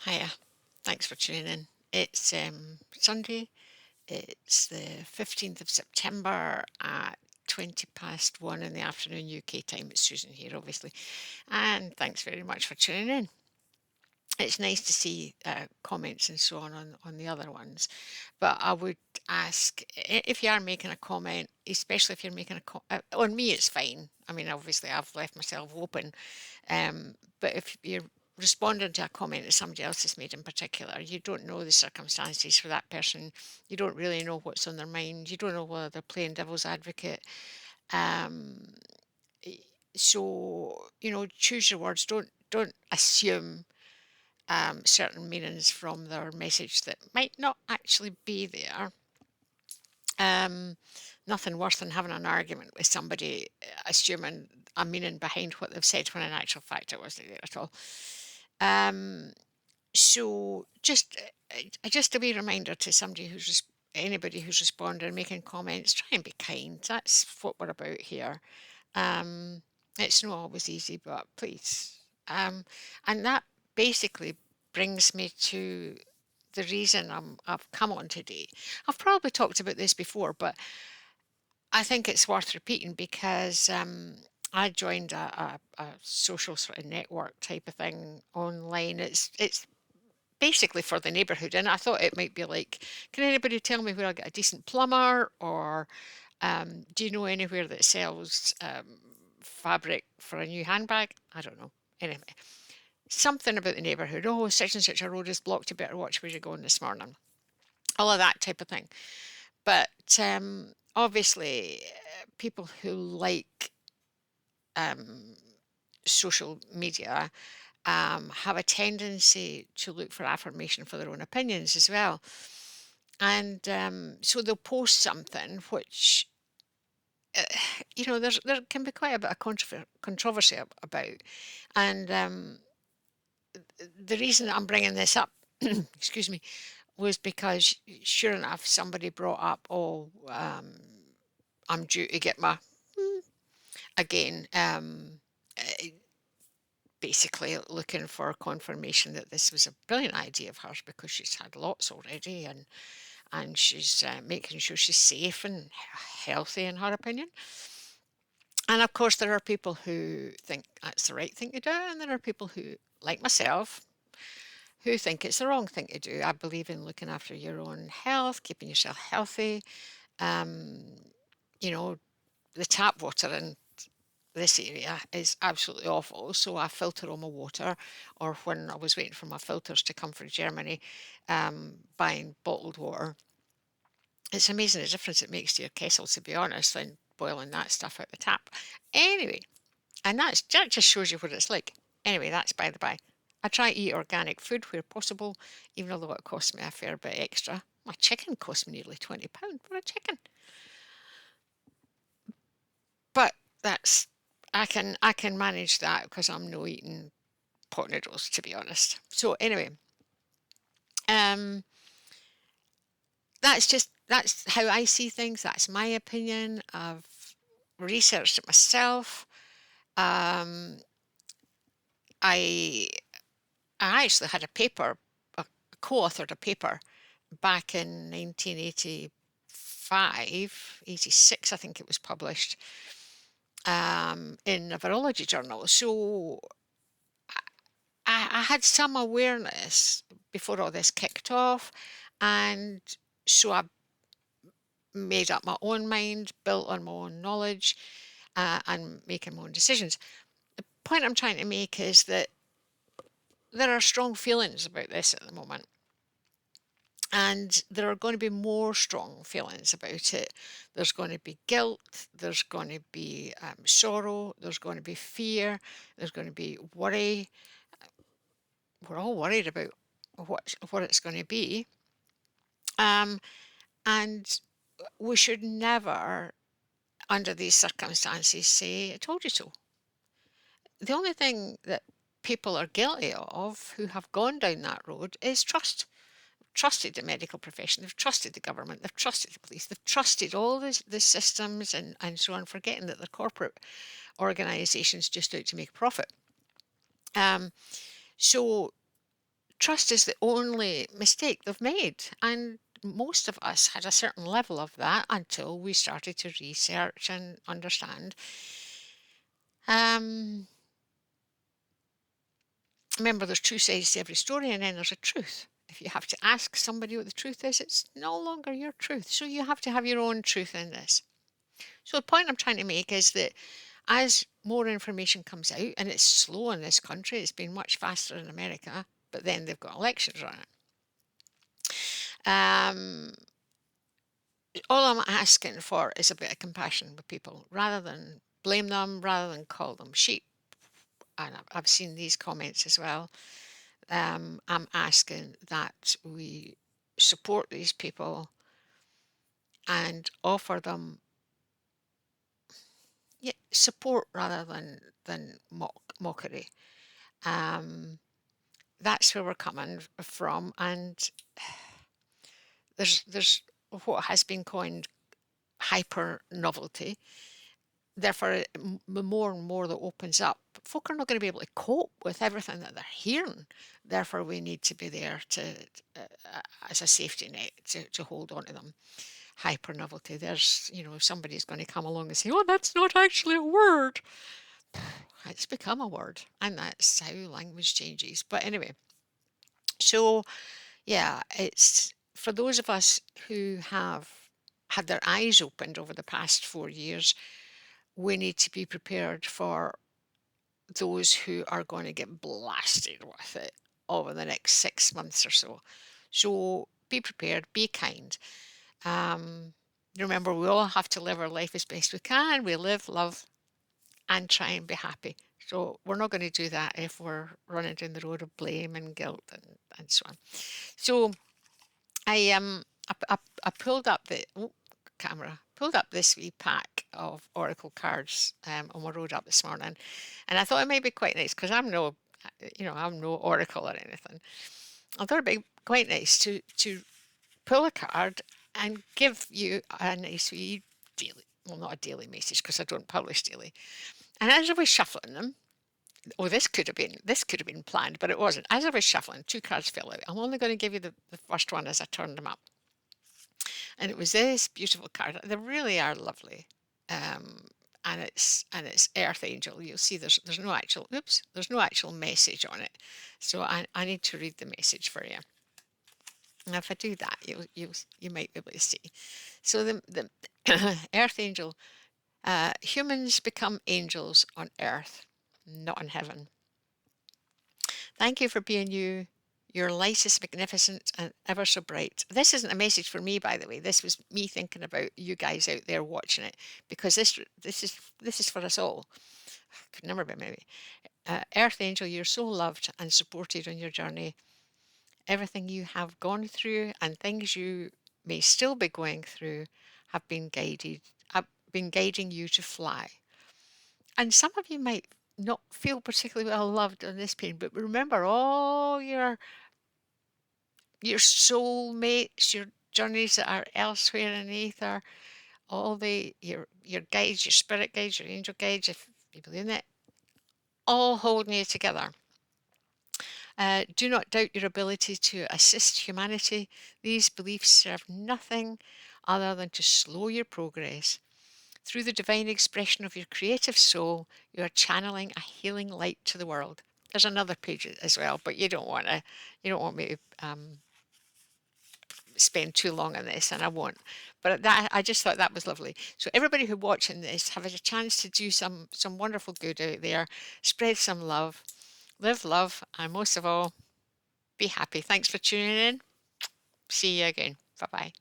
Hiya. Thanks for tuning in. It's Sunday. It's the 15th of September at 20 past 1 in the afternoon UK time. It's Susan here, obviously. And thanks very much for tuning in. It's nice to see comments and so on the other ones. But I would ask if you are making a comment, especially if you're making on me, it's fine. I mean, obviously, I've left myself open. But if you're responding to a comment that somebody else has made in particular, you don't know the circumstances for that person. You don't really know what's on their mind. You don't know whether they're playing devil's advocate. Um, so choose your words. Don't assume certain meanings from their message that might not actually be there. Um, Nothing worse than having an argument with somebody assuming a meaning behind what they've said when in actual fact it wasn't there at all. Um, so just a wee reminder to anybody who's responding, making comments, try and be kind. That's what we're about here. It's not always easy, but please. And that basically brings me to the reason I've come on today. I've probably talked about this before, but I think it's worth repeating because I joined a social sort of network type of thing online. It's basically for the neighbourhood, and I thought it might be like, can anybody tell me where I get a decent plumber, or do you know anywhere that sells fabric for a new handbag? I don't know. Anyway, something about the neighbourhood. Oh, such and such a road is blocked. You better watch where you're going this morning. All of that type of thing. But obviously, people who like social media have a tendency to look for affirmation for their own opinions as well. And so they'll post something which, there can be quite a bit of controversy about. And the reason I'm bringing this up, excuse me, was because sure enough, somebody brought up, oh, I'm due to get my, again, basically looking for confirmation that this was a brilliant idea of hers because she's had lots already, and she's making sure she's safe and healthy in her opinion. And of course, there are people who think that's the right thing to do, and there are people who, like myself, who think it's the wrong thing to do. I believe in looking after your own health, keeping yourself healthy. Um, you know, the tap water in this area is absolutely awful, so I filter all my water. Or when I was waiting for my filters to come from Germany, buying bottled water. It's amazing the difference it makes to your kettle, to be honest, when boiling that stuff out the tap. Anyway, and that just shows you what it's like. Anyway, that's by the by. I try to eat organic food where possible, even although it costs me a fair bit extra. My chicken cost me nearly £20 for a chicken. But that's I can manage that because I'm no eating pot noodles, to be honest. So anyway, um, that's how I see things. That's my opinion. I've researched it myself. Um, I I actually had a paper, co-authored a paper back in 1985, 86, I think it was published in a virology journal. So I had some awareness before all this kicked off, and so I made up my own mind, built on my own knowledge, and making my own decisions. The point I'm trying to make is that there are strong feelings about this at the moment. And there are going to be more strong feelings about it. There's going to be guilt, there's going to be sorrow, there's going to be fear, there's going to be worry. We're all worried about what it's going to be. Um, and we should never, under these circumstances, say, I told you so. The only thing that people are guilty of who have gone down that road is trust. Trusted the medical profession, they've trusted the government, they've trusted the police, they've trusted all the systems and so on, forgetting that they're corporate organisations just out to make a profit. So trust is the only mistake they've made. And most of us had a certain level of that until we started to research and understand. Remember, there's two sides to every story, and then there's a truth. If you have to ask somebody what the truth is, it's no longer your truth. So you have to have your own truth in this. So the point I'm trying to make is that as more information comes out, and it's slow in this country, it's been much faster in America, but then they've got elections on it. All I'm asking for is a bit of compassion with people, rather than blame them, rather than call them sheep. And I've seen these comments as well. I'm asking that we support these people and offer them support rather than mockery. That's where we're coming from, and there's what has been coined hyper-novelty. Therefore, the more and more that opens up, folk are not going to be able to cope with everything that they're hearing. Therefore, we need to be there to as a safety net to hold on to them. Hyper-novelty. There's, somebody's going to come along and say, "Oh, that's not actually a word." It's become a word, and that's how language changes. But anyway, so yeah, it's for those of us who have had their eyes opened over the past 4 years, we need to be prepared for those who are going to get blasted with it over the next 6 months or so. So be prepared, be kind. Remember, we all have to live our life as best we can. We live, love, and try and be happy. So we're not going to do that if we're running down the road of blame and guilt and so on. So I pulled up the pulled up this wee pack of oracle cards on my road up this morning, and I thought it might be quite nice because I'm no oracle or anything. I thought it'd be quite nice to pull a card and give you a nice wee daily, well, not a daily message because I don't publish daily. And as I was shuffling them, this could have been planned, but it wasn't. As I was shuffling, two cards fell out. I'm only going to give you the first one as I turned them up. And it was this beautiful card. They really are lovely. And it's Earth Angel. You'll see there's no actual message on it. So I need to read the message for you. And if I do that, you might be able to see. So the Earth Angel, humans become angels on Earth, not in heaven. Thank you for being you. Your light is magnificent and ever so bright. This isn't a message for me, by the way. This was me thinking about you guys out there watching it, because this is for us all. Could never be maybe. Earth Angel, you're so loved and supported on your journey. Everything you have gone through and things you may still be going through have been guiding you to fly. And some of you might not feel particularly well loved on this pain, but remember all your soulmates, your journeys that are elsewhere in the ether, all your guides, your spirit guides, your angel guides, if you believe in it, all holding you together. Do not doubt your ability to assist humanity. These beliefs serve nothing other than to slow your progress. Through the divine expression of your creative soul, you are channeling a healing light to the world. There's another page as well, but you don't want me to spend too long on this, and I won't. But I just thought that was lovely. So everybody who watching this have a chance to do some wonderful good out there. Spread some love, live love, and most of all, be happy. Thanks for tuning in. See you again. Bye bye.